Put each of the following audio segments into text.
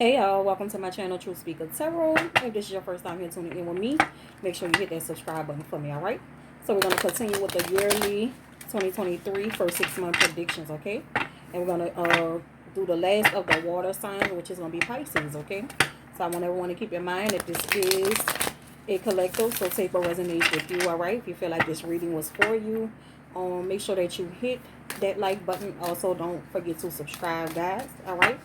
Hey y'all, welcome to my channel, True Speaker Tarot. If this is your first time here tuning in with me, make sure you hit that subscribe button for me, alright? So we're going to continue with the yearly 2023 first 6-month predictions, okay? And we're going to do the last of the water signs, which is going to be Pisces, okay? So I want everyone to keep in mind that this is a collective, so take what resonates with you, alright? If you feel like this reading was for you, make sure that you hit that like button. Also, don't forget to subscribe, guys, alright?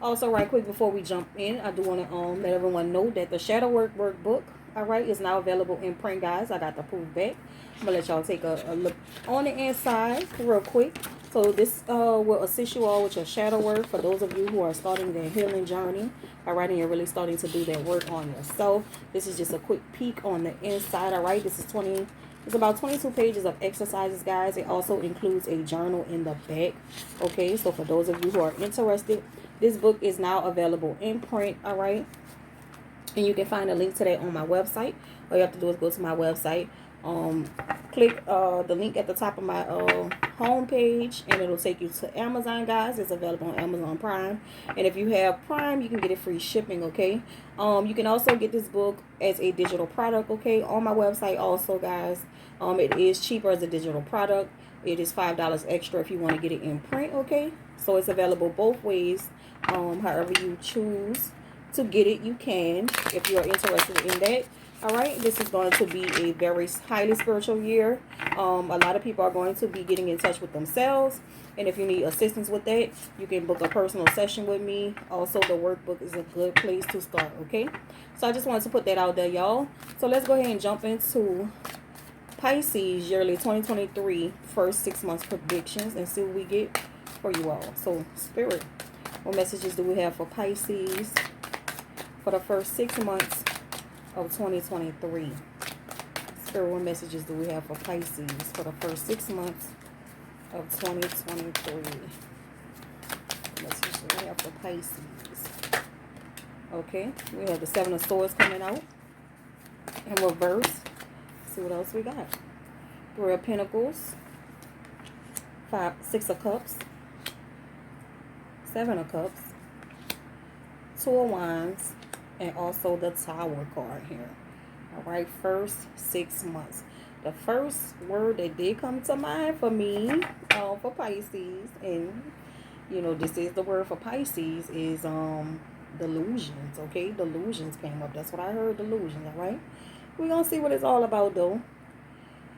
Also, right quick before we jump in, I do want to let everyone know that the Shadow Workbook, all right, is now available in print, guys. I got the proof back. I'm going to let y'all take a look on the inside real quick. So this will assist you all with your shadow work for those of you who are starting their healing journey, all right, and you're really starting to do that work on yourself. This is just a quick peek on the inside, all right. This is it's about 22 pages of exercises, guys. It also includes a journal in the back, okay. So for those of you who are interested, this book is now available in print, all right? And you can find a link to that on my website. All you have to do is go to my website, click the link at the top of my home page, and it'll take you to Amazon, guys. It's available on Amazon Prime. And if you have Prime, you can get it free shipping, okay? You can also get this book as a digital product, okay, on my website also, guys. It is cheaper as a digital product. It is $5 extra if you want to get it in print, okay? So it's available both ways. However you choose to get it, you can, if you are interested in that. All right, this is going to be a very highly spiritual year. A lot of people are going to be getting in touch with themselves, and if you need assistance with that, you can book a personal session with me. Also, the workbook is a good place to start, okay? So I just wanted to put that out there, y'all. So let's go ahead and jump into Pisces yearly 2023 first 6 months predictions and see what we get for you all. So Spirit, what messages do we have for Pisces for the first 6 months of 2023? Spirit, what messages do we have for Pisces for the first 6 months of 2023? What messages do we have for Pisces? Okay, we have the Seven of Swords coming out in reverse. Let's see what else we got. Three of Pentacles, Six of Cups, Seven of Cups, Two of Wands, and also the Tower card here. All right, first 6 months. The first word that did come to mind for me, for Pisces, and you know this is the word for Pisces, is delusions. Okay, delusions came up. That's what I heard. Delusions. All right. We're gonna see what it's all about though.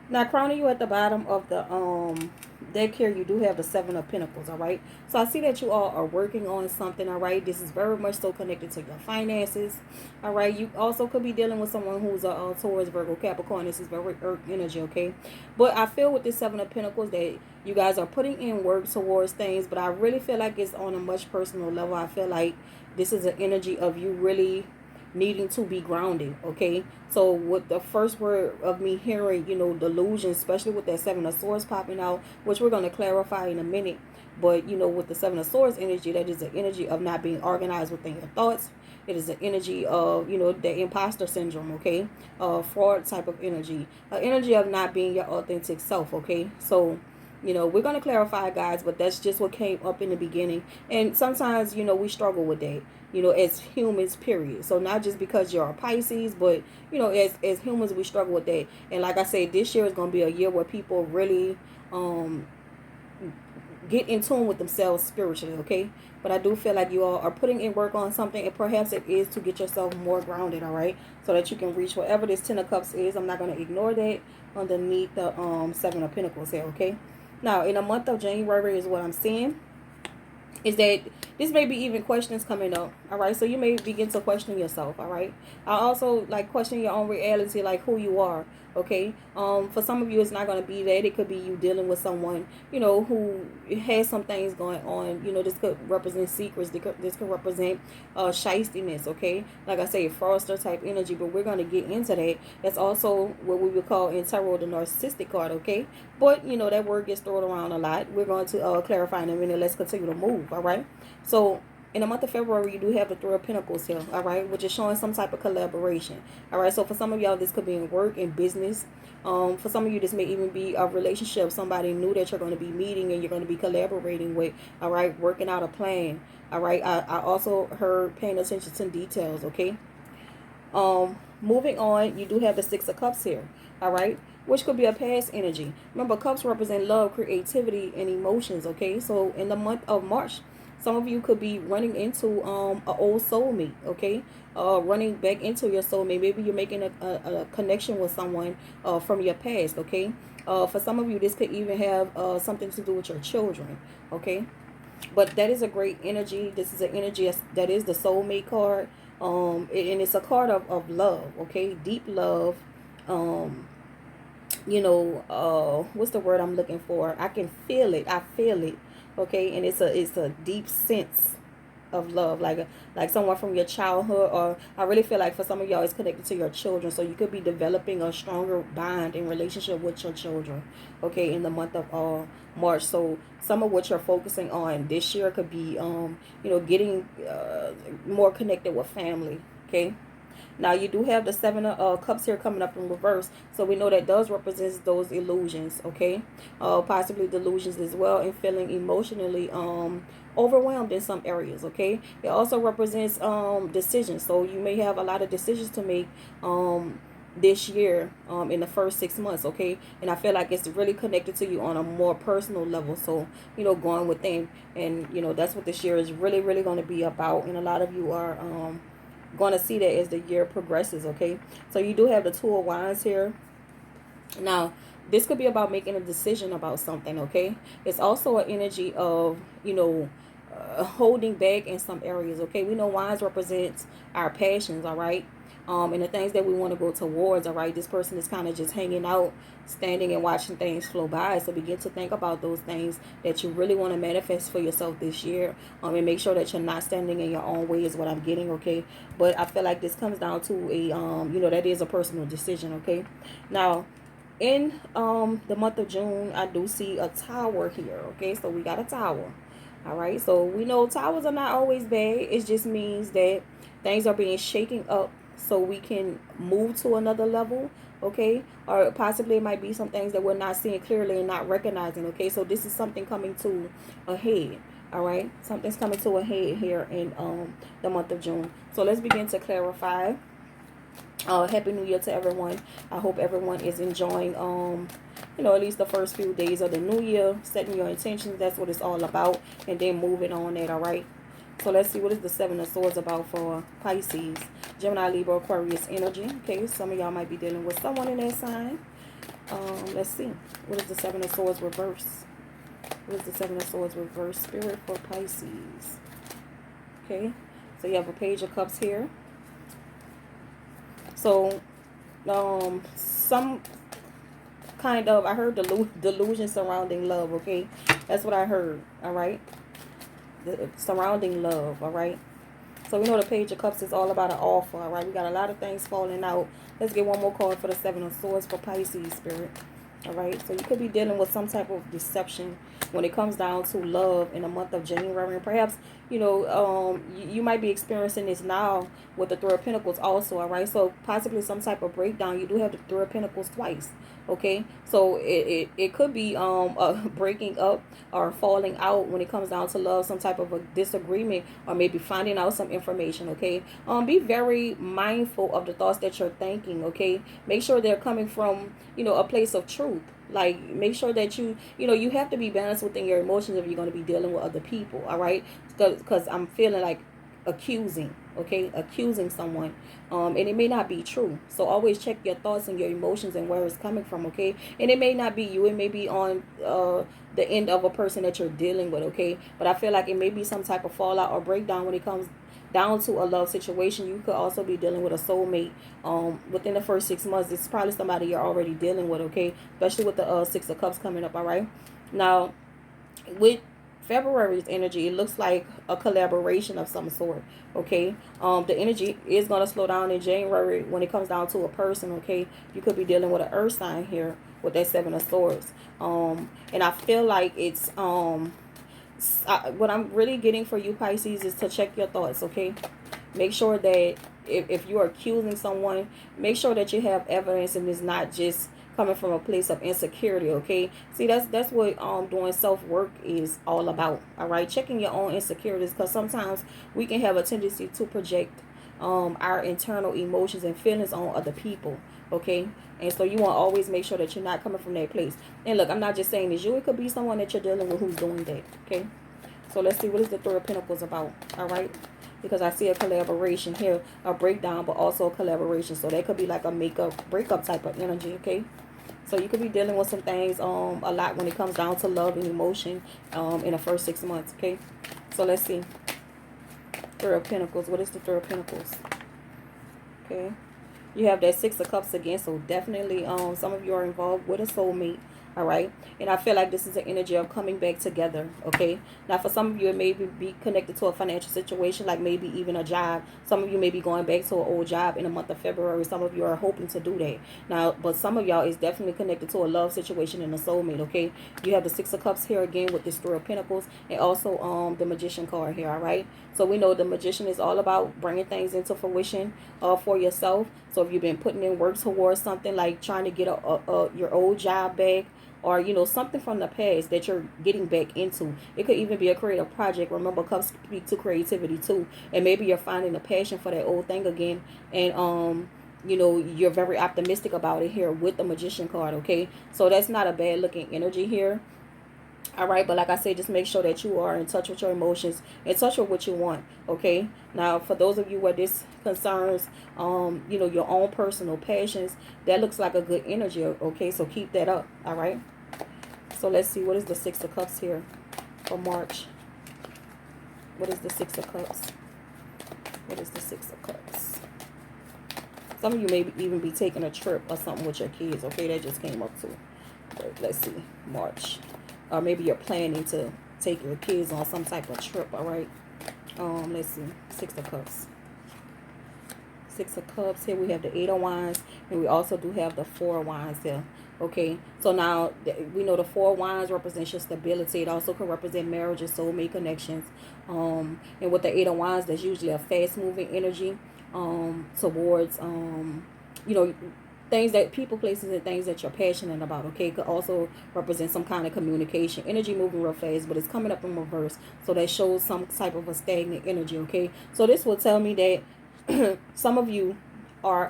Now, crowning you at the bottom of the deck here, you do have the Seven of Pentacles, all right? So I see that you all are working on something, all right? This is very much so connected to your finances, all right? You also could be dealing with someone who's a Taurus, Virgo, Capricorn. This is very earth energy, okay? But I feel with this Seven of Pentacles that you guys are putting in work towards things, but I really feel like it's on a much personal level. I feel like this is an energy of you really needing to be grounded, okay? So with the first word of me hearing, you know, delusion, especially with that Seven of Swords popping out, which we're going to clarify in a minute, but you know, with the Seven of Swords energy, that is the energy of not being organized within your thoughts. It is the energy of, you know, the imposter syndrome, okay? Fraud type of energy, energy of not being your authentic self, okay? So you know, we're going to clarify, guys, but that's just what came up in the beginning. And sometimes, you know, we struggle with that, you know, as humans, period. So not just because you're a Pisces, but, you know, as humans, we struggle with that. And like I said, this year is going to be a year where people really get in tune with themselves spiritually, okay? But I do feel like you all are putting in work on something, and perhaps it is to get yourself more grounded, all right? So that you can reach whatever this Ten of Cups is. I'm not going to ignore that underneath the Seven of Pentacles here, okay? Now, in the month of January is what I'm seeing, is that this may be even questions coming up, all right? So you may begin to question yourself, all right? I also like question your own reality, like who you are, okay? For some of you, it's not going to be that. It could be you dealing with someone, you know, who has some things going on. You know, this could represent secrets. This could represent shystiness, okay? Like I say, fraudster type energy, but we're going to get into that. That's also what we would call in tarot the narcissistic card, okay? But, you know, that word gets thrown around a lot. We're going to clarify in a minute. Let's continue to move, all right? So in the month of February, you do have the Three of Pentacles here, all right, which is showing some type of collaboration, all right. So for some of y'all, this could be in work and business. For some of you, this may even be a relationship, somebody new that you're going to be meeting and you're going to be collaborating with, all right, working out a plan, all right. I also heard paying attention to details, okay. Moving on, you do have the Six of Cups here, all right, which could be a past energy. Remember, cups represent love, creativity, and emotions, okay. So in the month of March, some of you could be running into an old soulmate, okay, running back into your soulmate. Maybe you're making a connection with someone from your past, okay. For some of you, this could even have something to do with your children, okay. But that is a great energy. This is an energy that is the soulmate card. And it's a card of love, okay, deep love. What's the word I'm looking for? I can feel it. I feel it, okay. And it's a deep sense of love, like someone from your childhood, or I really feel like for some of y'all it's connected to your children. So you could be developing a stronger bond and relationship with your children, okay, in the month of March. So some of what you're focusing on this year could be getting more connected with family, okay. Now you do have the Seven of Cups here coming up in reverse, so we know that does represent those illusions, okay, possibly delusions as well, and feeling emotionally overwhelmed in some areas, okay. It also represents decisions, so you may have a lot of decisions to make this year in the first 6 months, okay. And I feel like it's really connected to you on a more personal level, so going within, and that's what this year is really going to be about. And a lot of you are going to see that as the year progresses, okay. So you do have the Two of Wands here. Now this could be about making a decision about something, okay. It's also an energy of holding back in some areas, okay. We know Wands represents our passions, all right, and the things that we want to go towards, all right. This person is kind of just hanging out, standing and watching things flow by. So begin to think about those things that you really want to manifest for yourself this year, and make sure that you're not standing in your own way is what I'm getting, okay. But I feel like this comes down to a that is a personal decision, okay. Now in the month of June, I do see a tower here, okay. So we got a tower, all right. So we know towers are not always bad. It just means that things are being shaken up so we can move to another level, okay. Or possibly it might be some things that we're not seeing clearly and not recognizing, okay. So this is something coming to a head, all right. Something's coming to a head here in the month of June. So let's begin to clarify. Happy New Year to everyone. I hope everyone is enjoying at least the first few days of the new year, setting your intentions. That's what it's all about, and then moving on that, all right. So let's see, what is the Seven of Swords about for Pisces, Gemini, Libra, Aquarius energy, okay. Some of y'all might be dealing with someone in that sign. Let's see, what is the Seven of Swords reverse? What is the Seven of Swords reverse, Spirit, for Pisces? Okay, so you have a Page of Cups here. So some kind of, I heard delusion surrounding love, okay. That's what I heard, all right. Surrounding love, all right. So we know the Page of Cups is all about an offer, all right. We got a lot of things falling out. Let's get one more card for the Seven of Swords for Pisces, Spirit. All right, so you could be dealing with some type of deception when it comes down to love in the month of January. And perhaps, you might be experiencing this now with the Three of Pentacles also, all right? So possibly some type of breakdown. You do have the Three of Pentacles twice, okay? So it could be breaking up or falling out when it comes down to love, some type of a disagreement, or maybe finding out some information, okay? Be very mindful of the thoughts that you're thinking, okay? Make sure they're coming from, a place of truth. Like, make sure that you have to be balanced within your emotions if you're going to be dealing with other people, all right? Because I'm feeling like accusing, okay, accusing someone, and it may not be true. So always check your thoughts and your emotions and where it's coming from, okay. And it may not be you, it may be on the end of a person that you're dealing with, okay. But I feel like it may be some type of fallout or breakdown when it comes down to a love situation. You could also be dealing with a soulmate within the first 6 months. It's probably somebody you're already dealing with, okay, especially with the Six of Cups coming up, all right. Now with February's energy, it looks like a collaboration of some sort, okay. The energy is going to slow down in January when it comes down to a person, okay. You could be dealing with an earth sign here with that Seven of Swords, and I feel like it's what I'm really getting for you, Pisces, is to check your thoughts, okay? Make sure that if you are accusing someone, make sure that you have evidence and it's not just coming from a place of insecurity, okay? See, that's what doing self-work is all about, all right? Checking your own insecurities, because sometimes we can have a tendency to project our internal emotions and feelings on other people, okay? And so you want to always make sure that you're not coming from that place. And look, I'm not just saying it's you. It could be someone that you're dealing with who's doing that, okay? So let's see, what is the Three of Pentacles about, all right? Because I see a collaboration here, a breakdown, but also a collaboration. So that could be like a breakup type of energy, okay? So you could be dealing with some things a lot when it comes down to love and emotion in the first 6 months, okay? So let's see. Three of Pentacles. What is the Three of Pentacles? Okay. You have that Six of Cups again. So definitely some of you are involved with a soulmate. All right. And I feel like this is the energy of coming back together. Okay. Now, for some of you, it may be connected to a financial situation, like maybe even a job. Some of you may be going back to an old job in the month of February. Some of you are hoping to do that. Now, but some of y'all is definitely connected to a love situation and a soulmate. Okay. You have the Six of Cups here again with this Three of Pentacles, and also the Magician card here. All right. So we know the Magician is all about bringing things into fruition for yourself. So if you've been putting in work towards something, like trying to get your old job back, or you know, something from the past that you're getting back into. It could even be a creative project. Remember, cups speak to creativity too, and maybe you're finding a passion for that old thing again, and you know, you're very optimistic about it here with the Magician card. Okay, so that's not a bad looking energy here. All right, but like I said, just make sure that you are in touch with your emotions, in touch with what you want. Okay, now for those of you where this concerns you know, your own personal passions, that looks like a good energy. Okay, so keep that up. All right, so let's see, what is the Six of Cups here for March? What is the Six of Cups? What is the Six of Cups? Some of you may even be taking a trip or something with your kids. Okay, that just came up too. But let's see, March. Or maybe you're planning to take your kids on some type of trip. All right. Let's see, Six of Cups. Six of Cups. Here we have the Eight of Wands, and we also do have the Four of Wands here. Okay, so now we know the Four of Wands represents your stability. It also can represent marriage and soulmate connections. And with the Eight of Wands, that's usually a fast-moving energy towards you know, things that people, places, and things that you're passionate about. Okay, it could also represent some kind of communication energy, moving real fast, but it's coming up in reverse, so that shows some type of a stagnant energy. Okay, so this will tell me that some of you are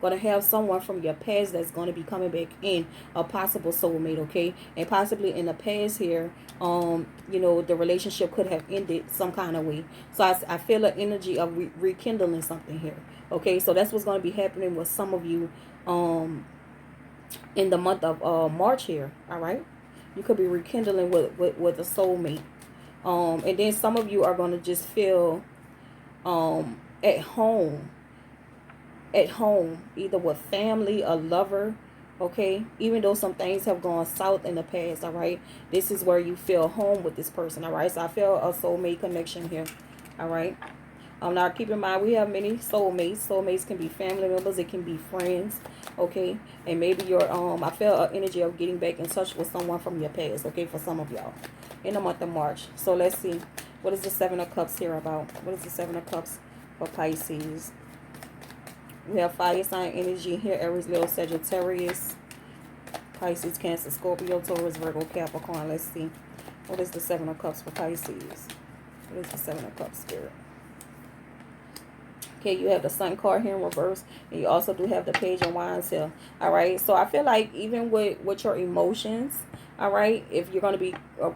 going to have someone from your past that's going to be coming back in, a possible soulmate. Okay, and possibly in the past here, you know, the relationship could have ended some kind of way. So I feel an energy of rekindling something here. Okay, so that's what's going to be happening with some of you in the month of March here. All right, you could be rekindling with a soulmate, and then some of you are going to just feel at home, either with family, a lover. Okay, even though some things have gone south in the past. All right, this is where you feel home with this person. All right, so I feel a soulmate connection here. All right. Now keep in mind, we have many soulmates. Soulmates can be family members, it can be friends. Okay, and maybe you're I feel an energy of getting back in touch with someone from your past. Okay, for some of y'all in the month of March. So let's see, what is the Seven of Cups here about? What is the Seven of Cups for Pisces? We have fire sign energy here: Aries, Leo, Sagittarius, Pisces, Cancer, Scorpio, Taurus, Virgo, Capricorn. Let's see, what is the Seven of Cups for Pisces? What is the Seven of Cups, Spirit? Okay, you have the Sun card here in reverse, and you also do have the Page of Wands here. All right, so I feel like even with your emotions, all right, if you're going to be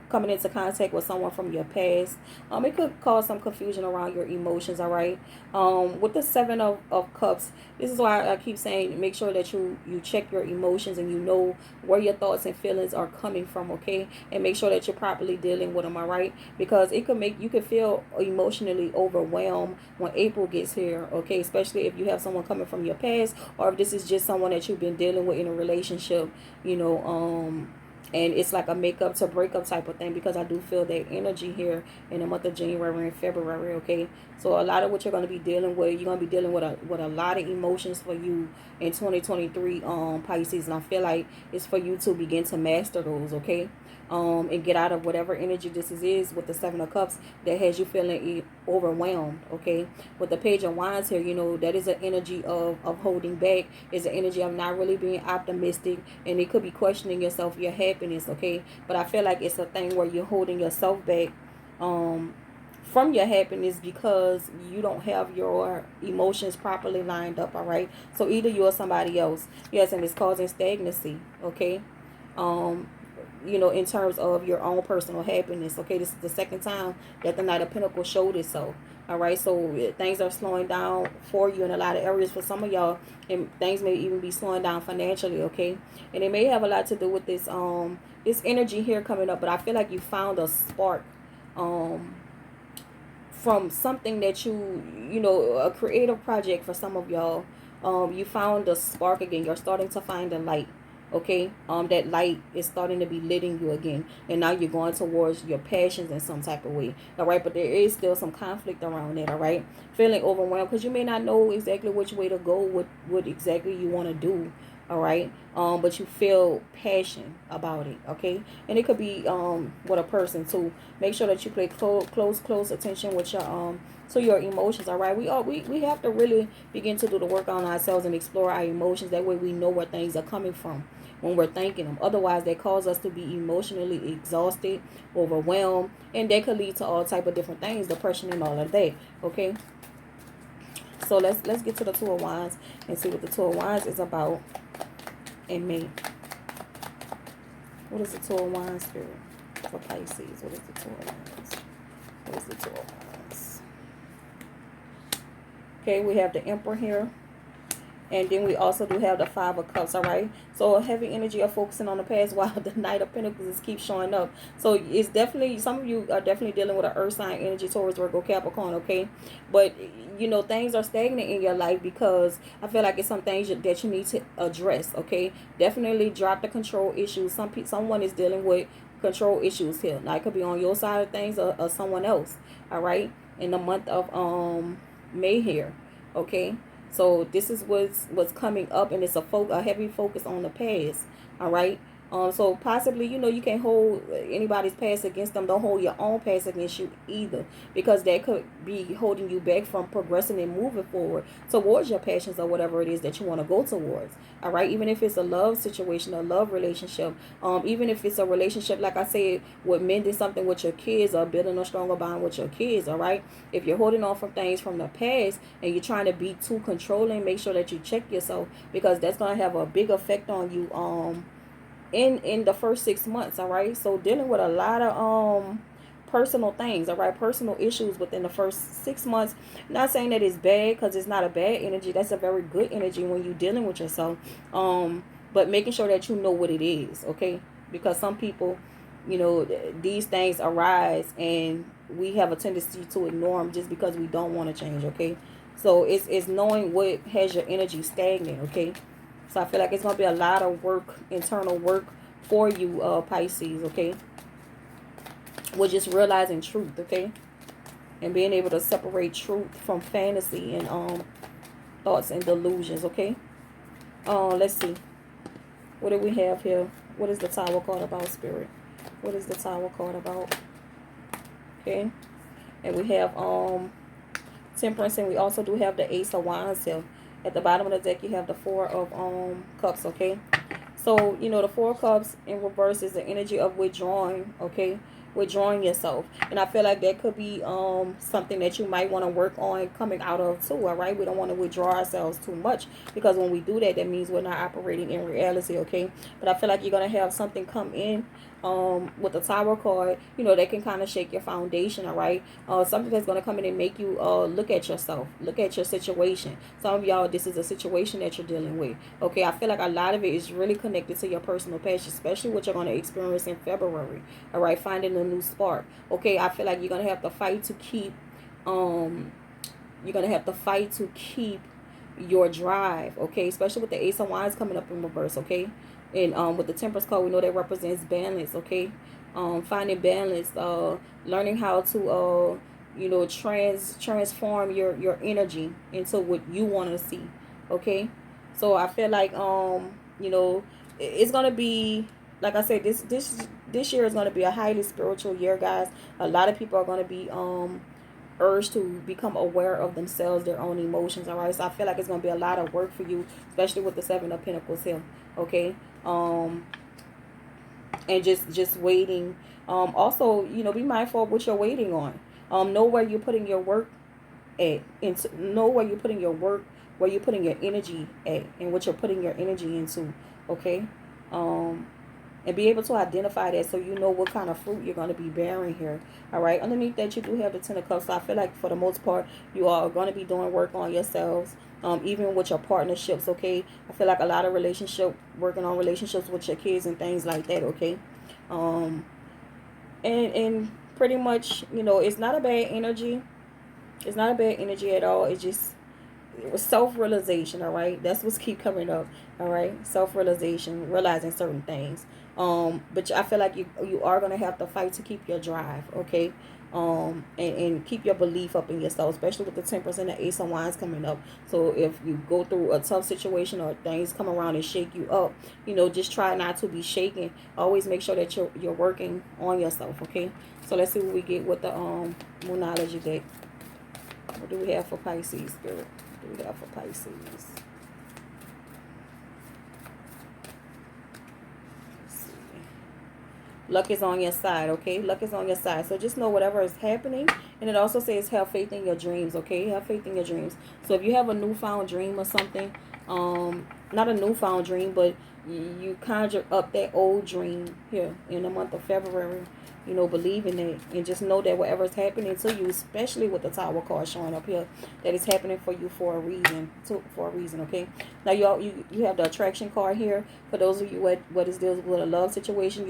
coming into contact with someone from your past, it could cause some confusion around your emotions. All right, with the Seven of Cups, this is why I keep saying make sure that you check your emotions and you know where your thoughts and feelings are coming from. Okay, and make sure that you're properly dealing with them. All right, because it could make you could feel emotionally overwhelmed when April gets here. Okay, especially if you have someone coming from your past, or if this is just someone that you've been dealing with in a relationship, you know, and it's like a makeup to breakup type of thing, because I do feel that energy here in the month of January and February. Okay, so a lot of what you're going to be dealing with, you're going to be dealing with a lot of emotions for you in 2023, Pisces, and I feel like it's for you to begin to master those. Okay, and get out of whatever energy this is with the Seven of Cups that has you feeling overwhelmed, okay? With the Page of Wands here, you know, that is an energy of holding back. It's an energy of not really being optimistic, and it could be questioning yourself, your happiness, okay? But I feel like it's a thing where you're holding yourself back from your happiness because you don't have your emotions properly lined up, all right? So either you or somebody else. Yes, and it's causing stagnancy, okay? You know, in terms of your own personal happiness, okay? This is the second time that the Knight of Pentacles showed it, so all right, so things are slowing down for you in a lot of areas for some of y'all, and things may even be slowing down financially, okay? And it may have a lot to do with this this energy here coming up, but I feel like you found a spark from something that you know, a creative project for some of y'all. You found the spark again. You're starting to find the light, okay? That light is starting to be lit in you again, and now you're going towards your passions in some type of way, all right? But there is still some conflict around it, all right? Feeling overwhelmed because you may not know exactly which way to go, what exactly you want to do, all right? But you feel passion about it, okay? And it could be with a person too. Make sure that you pay close attention with your to your emotions, all right? We have to really begin to do the work on ourselves and explore our emotions. That way we know where things are coming from when we're thinking them. Otherwise, they cause us to be emotionally exhausted, overwhelmed, and they could lead to all type of different things, depression and all of that, okay? So let's get to the Two of Wands and see what the Two of Wands is about in May. What is the Two of Wands, Spirit, for Pisces? What is the Two of Wands? What is the Two of Wands? Okay, we have the Emperor here. And then we also do have the Five of Cups, all right? So a heavy energy of focusing on the past while the Knight of Pentacles keeps showing up. So it's definitely, some of you are definitely dealing with an earth sign energy, Taurus, Virgo, Capricorn, okay? But, you know, things are stagnant in your life because I feel like it's some things that you need to address, okay? Definitely drop the control issues. Someone is dealing with control issues here. Now, it could be on your side of things or someone else, all right? In the month of May here, okay? So this is what's coming up, and it's a heavy focus on the past, all right? So possibly, you know, you can't hold anybody's past against them. Don't hold your own past against you either, because that could be holding you back from progressing and moving forward towards your passions or whatever it is that you want to go towards, all right? Even if it's a love situation, a love relationship, even if it's a relationship, like I said, with mending something with your kids or building a stronger bond with your kids, all right? If you're holding on from things from the past and you're trying to be too controlling, make sure that you check yourself, because that's going to have a big effect on you in the first 6 months, all right? So dealing with a lot of personal things, all right? Personal issues within the first 6 months. Not saying that it's bad, because it's not a bad energy. That's a very good energy when you're dealing with yourself. But making sure that you know what it is, okay? Because some people, you know, these things arise and we have a tendency to ignore them just because we don't want to change, okay? So it's knowing what has your energy stagnant, okay? So I feel like it's going to be a lot of work, internal work for you, Pisces, okay? We're just realizing truth, okay? And being able to separate truth from fantasy and thoughts and delusions, okay? Let's see. What do we have here? What is the Tower card about, Spirit? What is the Tower card about? Okay? And we have Temperance, and we also do have the Ace of Wands here. At the bottom of the deck, you have the Four of Cups, okay? So, you know, the Four of Cups in reverse is the energy of withdrawing, okay? Withdrawing yourself. And I feel like that could be something that you might want to work on coming out of too, all right? We don't want to withdraw ourselves too much, because when we do that, that means we're not operating in reality, okay? But I feel like you're going to have something come in with the Tower card, you know, that can kind of shake your foundation, all right? Something that's going to come in and make you look at yourself, look at your situation. Some of y'all, this is a situation that you're dealing with, okay? I feel like a lot of it is really connected to your personal past, especially what you're going to experience in February, all right? Finding a new spark, okay? I feel like you're going to have to fight to keep your drive, okay? Especially with the Ace of Wands coming up in reverse, okay? And with the Temperance card, we know that represents balance, okay? Finding balance, learning how to you know, transform your energy into what you want to see, okay? So I feel like you know, it's gonna be, like I said, this this year is going to be a highly spiritual year, guys. A lot of people are going to be urged to become aware of themselves, their own emotions. All right, so I feel like it's going to be a lot of work for you, especially with the Seven of Pentacles here. Okay, and just waiting. Also, you know, be mindful of what you're waiting on. Know where you're putting your work at, and know where you're putting your work, where you're putting your energy at, and what you're putting your energy into. Okay, and be able to identify that so you know what kind of fruit you're going to be bearing here. All right, underneath that you do have the Ten of Cups. So I feel like for the most part you are going to be doing work on yourselves, even with your partnerships. Okay, I feel like a lot of working on relationships with your kids and things like that. Okay, um and pretty much, you know, it's not a bad energy. It's not a bad energy at all. It's just self-realization. All right, that's what's keep coming up. All right, self-realization, realizing certain things. But I feel like you are going to have to fight to keep your drive. Okay, and keep your belief up in yourself, especially with the Temperance and the Ace of Wands coming up. So if you go through a tough situation or things come around and shake you up, you know, just try not to be shaken. Always make sure that you're working on yourself. Okay, so let's see what we get with the Moonology deck. What do we have for Pisces, Spirit? What do we have for Pisces? Luck is on your side, okay? Luck is on your side. So just know whatever is happening. And it also says have faith in your dreams, okay? Have faith in your dreams. So if you have a newfound dream or something, not a newfound dream, but you conjure up that old dream here in the month of February, you know, believe in it. And just know that whatever is happening to you, especially with the Tower card showing up here, that it's happening for you for a reason. Okay? Now, you have the Attraction card here. For those of you what is dealing with a love situation,